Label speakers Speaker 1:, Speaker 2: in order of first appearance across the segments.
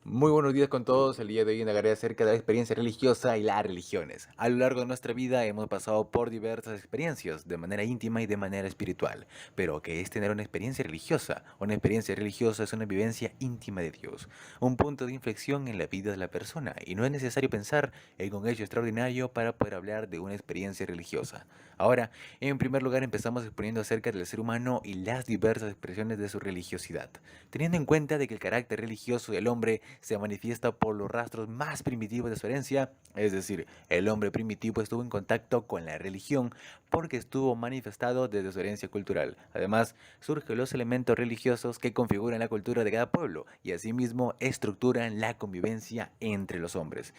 Speaker 1: Muy buenos días con todos. El día de hoy indagaré acerca de la experiencia religiosa y las religiones. A lo largo de nuestra vida hemos pasado por diversas experiencias, de manera íntima y de manera espiritual. Pero ¿qué es tener una experiencia religiosa? Una experiencia religiosa es una vivencia íntima de Dios, un punto de inflexión en la vida de la persona, y no es necesario pensar en un hecho extraordinario para poder hablar de una experiencia religiosa. Ahora, en primer lugar empezamos exponiendo acerca del ser humano y las diversas expresiones de su religiosidad, teniendo en cuenta de que el carácter religioso del hombre se manifiesta por los rastros más primitivos de su herencia, es decir, el hombre primitivo estuvo en contacto con la religión porque estuvo manifestado desde su herencia cultural. Además, surgen los elementos religiosos que configuran la cultura de cada pueblo y asimismo estructuran la convivencia entre los hombres.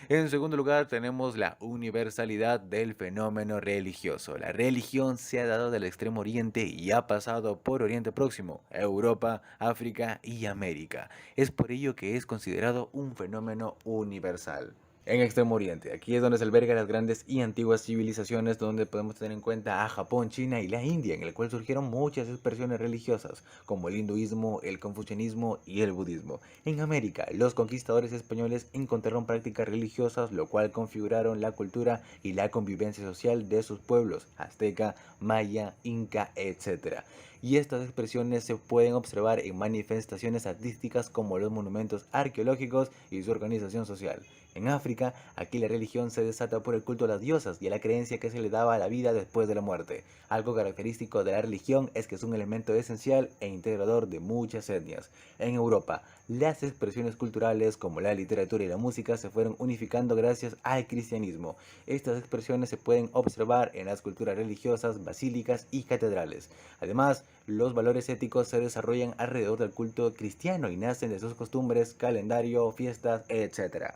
Speaker 1: En segundo lugar, tenemos la universalidad del fenómeno religioso. La religión se ha dado del Extremo Oriente y ha pasado por Oriente Próximo, Europa, África y América. Es por ello que es considerado un fenómeno universal. En Extremo Oriente, aquí es donde se albergan las grandes y antiguas civilizaciones, donde podemos tener en cuenta a Japón, China y la India, en el cual surgieron muchas expresiones religiosas, como el hinduismo, el confucianismo y el budismo. En América, los conquistadores españoles encontraron prácticas religiosas, lo cual configuraron la cultura y la convivencia social de sus pueblos, azteca, maya, inca, etc. Y estas expresiones se pueden observar en manifestaciones artísticas como los monumentos arqueológicos y su organización social. En África, aquí la religión se desata por el culto a las diosas y a la creencia que se le daba a la vida después de la muerte. Algo característico de la religión es que es un elemento esencial e integrador de muchas etnias. En Europa, las expresiones culturales como la literatura y la música se fueron unificando gracias al cristianismo. Estas expresiones se pueden observar en las culturas religiosas, basílicas y catedrales. Además, los valores éticos se desarrollan alrededor del culto cristiano y nacen de sus costumbres, calendario, fiestas, etc.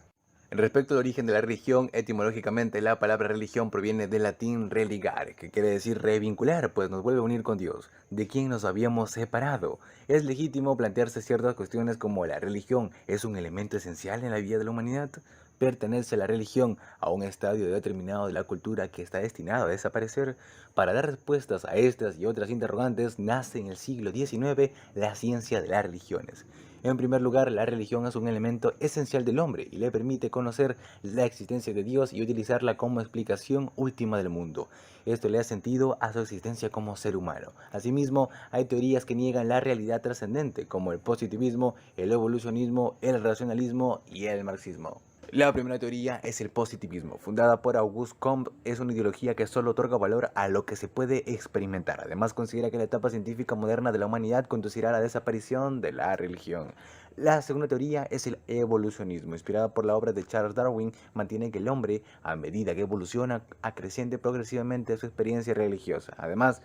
Speaker 1: Respecto al origen de la religión, etimológicamente la palabra religión proviene del latín religar, que quiere decir revincular, pues nos vuelve a unir con Dios, de quien nos habíamos separado. Es legítimo plantearse ciertas cuestiones como la religión es un elemento esencial en la vida de la humanidad. ¿Pertenece la religión a un estadio determinado de la cultura que está destinado a desaparecer? Para dar respuestas a estas y otras interrogantes, nace en el siglo XIX la ciencia de las religiones. En primer lugar, la religión es un elemento esencial del hombre y le permite conocer la existencia de Dios y utilizarla como explicación última del mundo. Esto le da sentido a su existencia como ser humano. Asimismo, hay teorías que niegan la realidad trascendente, como el positivismo, el evolucionismo, el racionalismo y el marxismo. La primera teoría es el positivismo, fundada por Auguste Comte. Es una ideología que solo otorga valor a lo que se puede experimentar. Además, considera que la etapa científica moderna de la humanidad conducirá a la desaparición de la religión. La segunda teoría es el evolucionismo, inspirada por la obra de Charles Darwin. Mantiene que el hombre, a medida que evoluciona, acreciente progresivamente su experiencia religiosa. Además,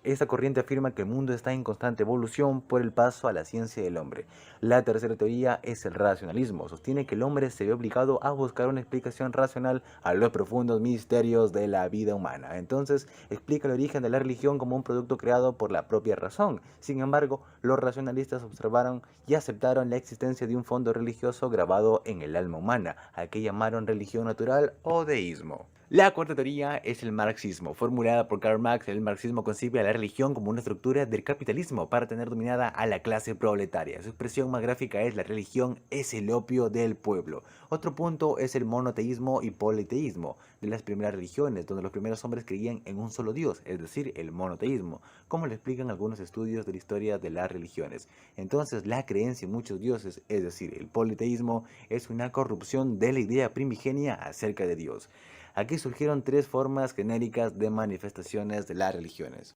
Speaker 1: esta corriente afirma que el mundo está en constante evolución por el paso a la ciencia del hombre. La tercera teoría es el racionalismo. Sostiene que el hombre se ve obligado a buscar una explicación racional a los profundos misterios de la vida humana. Entonces, explica el origen de la religión como un producto creado por la propia razón. Sin embargo, los racionalistas observaron y aceptaron la existencia de un fondo religioso grabado en el alma humana, al que llamaron religión natural o deísmo. La cuarta teoría es el marxismo. Formulada por Karl Marx, el marxismo concibe a la religión como una estructura del capitalismo para tener dominada a la clase proletaria. Su expresión más gráfica es: la religión es el opio del pueblo. Otro punto es el monoteísmo y politeísmo de las primeras religiones, donde los primeros hombres creían en un solo Dios, es decir, el monoteísmo, como lo explican algunos estudios de la historia de las religiones. Entonces, la creencia en muchos dioses, es decir, el politeísmo, es una corrupción de la idea primigenia acerca de Dios. Aquí surgieron tres formas genéricas de manifestaciones de las religiones.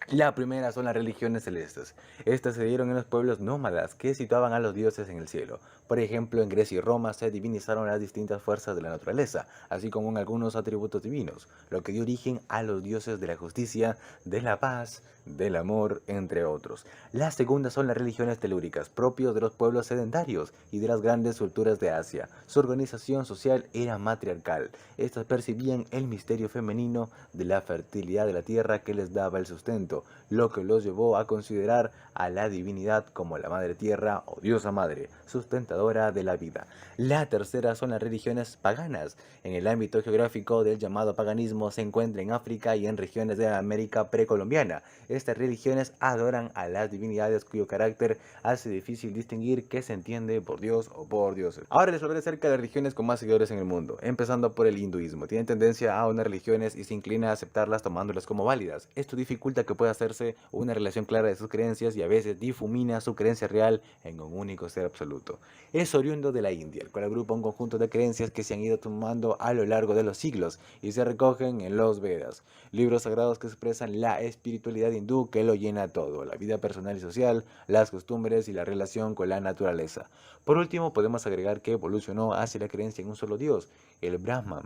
Speaker 1: La primera son las religiones celestes. Estas se dieron en los pueblos nómadas que situaban a los dioses en el cielo. Por ejemplo, en Grecia y Roma se divinizaron las distintas fuerzas de la naturaleza, así como en algunos atributos divinos, lo que dio origen a los dioses de la justicia, de la paz, del amor, entre otros. Las segundas son las religiones telúricas, propios de los pueblos sedentarios y de las grandes culturas de Asia. Su organización social era matriarcal. Estas percibían el misterio femenino de la fertilidad de la tierra que les daba el sustento. Egipto, lo que los llevó a considerar a la divinidad como la Madre Tierra o Diosa Madre, sustentadora de la vida. La tercera son las religiones paganas. En el ámbito geográfico del llamado paganismo se encuentra en África y en regiones de América precolombiana. Estas religiones adoran a las divinidades cuyo carácter hace difícil distinguir qué se entiende por Dios o por dioses. Ahora les hablaré acerca de las religiones con más seguidores en el mundo, empezando por el hinduismo. Tiene tendencia a unas religiones y se inclina a aceptarlas tomándolas como válidas. Esto dificulta que pueda hacerse una relación clara de sus creencias y a veces difumina su creencia real en un único ser absoluto. Es oriundo de la India, el cual agrupa un conjunto de creencias que se han ido tomando a lo largo de los siglos y se recogen en los Vedas, libros sagrados que expresan la espiritualidad hindú que lo llena todo, la vida personal y social, las costumbres y la relación con la naturaleza. Por último, podemos agregar que evolucionó hacia la creencia en un solo Dios, el Brahman,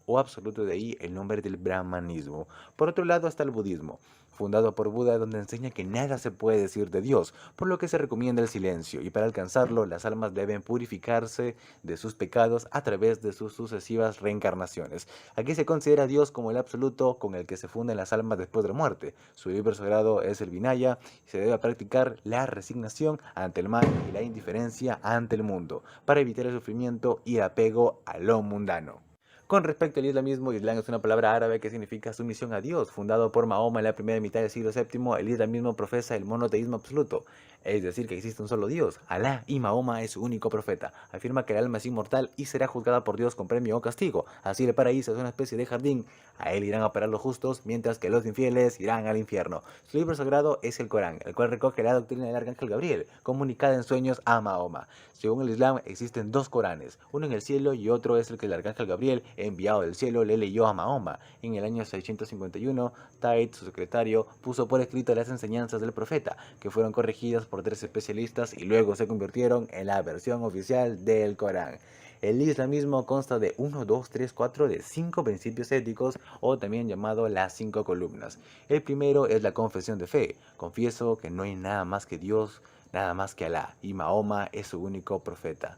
Speaker 1: o absoluto, de ahí el nombre del brahmanismo. Por otro lado está el budismo, fundado por Buda, donde enseña que nada se puede decir de Dios, por lo que se recomienda el silencio, y para alcanzarlo las almas deben purificarse de sus pecados a través de sus sucesivas reencarnaciones. Aquí se considera a Dios como el absoluto con el que se funden las almas después de la muerte. Su libro sagrado es el Vinaya y se debe practicar la resignación ante el mal y la indiferencia ante el mundo, para evitar el sufrimiento y el apego a lo mundano. Con respecto al islamismo, Islam es una palabra árabe que significa sumisión a Dios. Fundado por Mahoma en la primera mitad del siglo VII, el islamismo profesa el monoteísmo absoluto, es decir, que existe un solo Dios, Alá, y Mahoma es su único profeta. Afirma que el alma es inmortal y será juzgada por Dios con premio o castigo. Así el paraíso es una especie de jardín, a él irán a parar los justos, mientras que los infieles irán al infierno. Su libro sagrado es el Corán, el cual recoge la doctrina del arcángel Gabriel, comunicada en sueños a Mahoma. Según el Islam, existen dos Coranes, uno en el cielo y otro es el que el arcángel Gabriel, enviado del cielo, le leyó a Mahoma. En el año 651, Tait, su secretario, puso por escrito las enseñanzas del profeta, que fueron corregidas por 3 especialistas y luego se convirtieron en la versión oficial del Corán. El islamismo consta de 1, 2, 3, 4 de 5 principios éticos, o también llamado las 5 columnas. El primero es la confesión de fe. Confieso que no hay nada más que Dios, nada más que Alá, y Mahoma es su único profeta.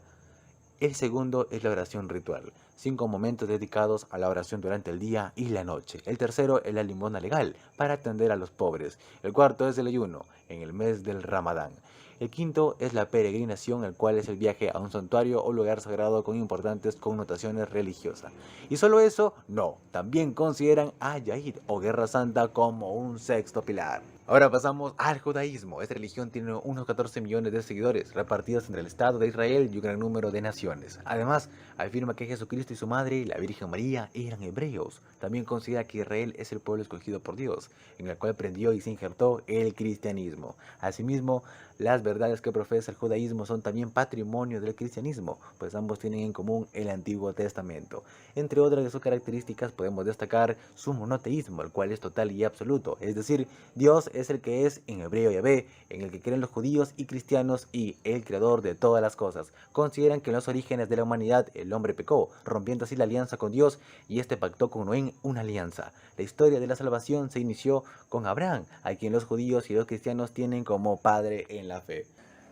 Speaker 1: El segundo es la oración ritual, 5 momentos dedicados a la oración durante el día y la noche. El tercero es la limosna legal, para atender a los pobres. El cuarto es el ayuno, en el mes del Ramadán. El quinto es la peregrinación, el cual es el viaje a un santuario o lugar sagrado con importantes connotaciones religiosas. ¿Y solo eso? No, también consideran a Yahid o Guerra Santa como un sexto pilar. Ahora pasamos al judaísmo. Esta religión tiene unos 14 millones de seguidores, repartidos entre el Estado de Israel y un gran número de naciones. Además, afirma que Jesucristo y su madre, la Virgen María, eran hebreos. También considera que Israel es el pueblo escogido por Dios, en el cual prendió y se injertó el cristianismo. Asimismo, las verdades que profesa el judaísmo son también patrimonio del cristianismo, pues ambos tienen en común el Antiguo Testamento. Entre otras de sus características podemos destacar su monoteísmo, el cual es total y absoluto, es decir, Dios es el que es en hebreo Yahvé, en el que creen los judíos y cristianos, y el creador de todas las cosas. Consideran que en los orígenes de la humanidad el hombre pecó, rompiendo así la alianza con Dios, y este pactó con Noé una alianza. La historia de la salvación se inició con Abraham, a quien los judíos y los cristianos tienen como padre en la fe.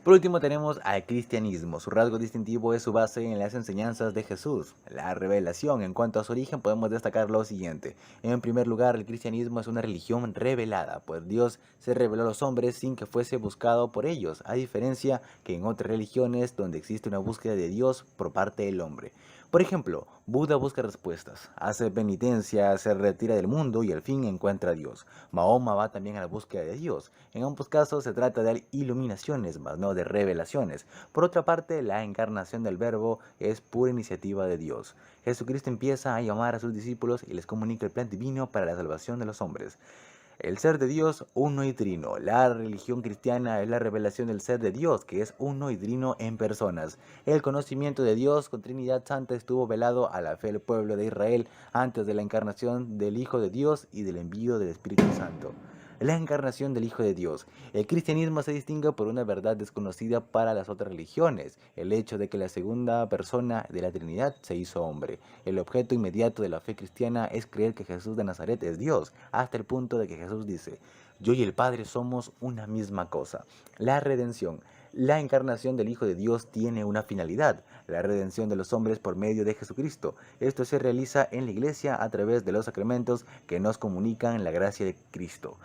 Speaker 1: Por último tenemos al cristianismo. Su rasgo distintivo es su base en las enseñanzas de Jesús, la revelación. En cuanto a su origen podemos destacar lo siguiente. En primer lugar, el cristianismo es una religión revelada, pues Dios se reveló a los hombres sin que fuese buscado por ellos, a diferencia que en otras religiones donde existe una búsqueda de Dios por parte del hombre. Por ejemplo, Buda busca respuestas, hace penitencia, se retira del mundo y al fin encuentra a Dios. Mahoma va también a la búsqueda de Dios. En ambos casos se trata de iluminaciones, más no de revelaciones. Por otra parte, la encarnación del Verbo es pura iniciativa de Dios. Jesucristo empieza a llamar a sus discípulos y les comunica el plan divino para la salvación de los hombres. El ser de Dios, uno y trino. La religión cristiana es la revelación del ser de Dios, que es uno y trino en personas. El conocimiento de Dios con Trinidad Santa estuvo velado a la fe del pueblo de Israel antes de la encarnación del Hijo de Dios y del envío del Espíritu Santo. La encarnación del Hijo de Dios. El cristianismo se distingue por una verdad desconocida para las otras religiones, el hecho de que la segunda persona de la Trinidad se hizo hombre. El objeto inmediato de la fe cristiana es creer que Jesús de Nazaret es Dios, hasta el punto de que Jesús dice: yo y el Padre somos una misma cosa. La redención. La encarnación del Hijo de Dios tiene una finalidad, la redención de los hombres por medio de Jesucristo. Esto se realiza en la Iglesia a través de los sacramentos que nos comunican la gracia de Cristo.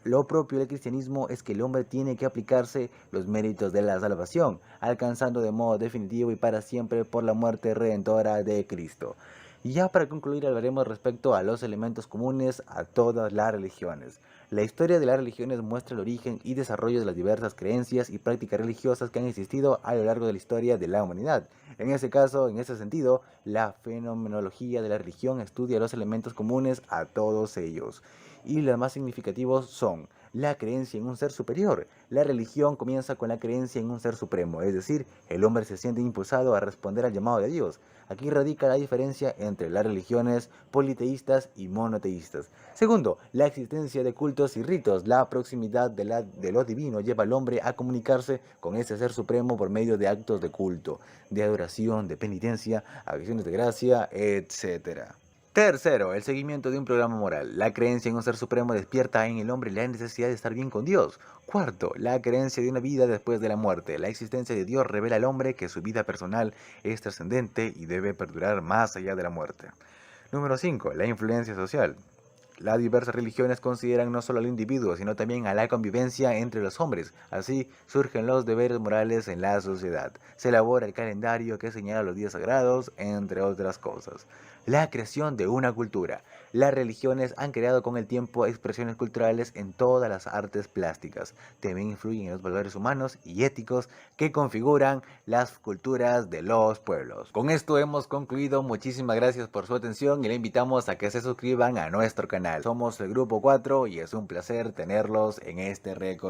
Speaker 1: Lo propio del cristianismo es que el hombre tiene que aplicarse los méritos de la salvación, alcanzando de modo definitivo y para siempre por la muerte redentora de Cristo. Y ya para concluir hablaremos respecto a los elementos comunes a todas las religiones. La historia de las religiones muestra el origen y desarrollo de las diversas creencias y prácticas religiosas que han existido a lo largo de la historia de la humanidad. En ese sentido, la fenomenología de la religión estudia los elementos comunes a todos ellos. Y los más significativos son la creencia en un ser superior. La religión comienza con la creencia en un ser supremo, es decir, el hombre se siente impulsado a responder al llamado de Dios. Aquí radica la diferencia entre las religiones politeístas y monoteístas. Segundo, la existencia de cultos y ritos. La proximidad de lo divino lleva al hombre a comunicarse con ese ser supremo por medio de actos de culto, de adoración, de penitencia, acciones de gracia, etc. Tercero, el seguimiento de un programa moral. La creencia en un ser supremo despierta en el hombre la necesidad de estar bien con Dios. Cuarto, la creencia de una vida después de la muerte. La existencia de Dios revela al hombre que su vida personal es trascendente y debe perdurar más allá de la muerte. Número 5. La influencia social. Las diversas religiones consideran no solo al individuo, sino también a la convivencia entre los hombres. Así surgen los deberes morales en la sociedad. Se elabora el calendario que señala los días sagrados, entre otras cosas. La creación de una cultura. Las religiones han creado con el tiempo expresiones culturales en todas las artes plásticas. También influyen en los valores humanos y éticos que configuran las culturas de los pueblos. Con esto hemos concluido. Muchísimas gracias por su atención y le invitamos a que se suscriban a nuestro canal. Somos el Grupo 4 y es un placer tenerlos en este recorrido.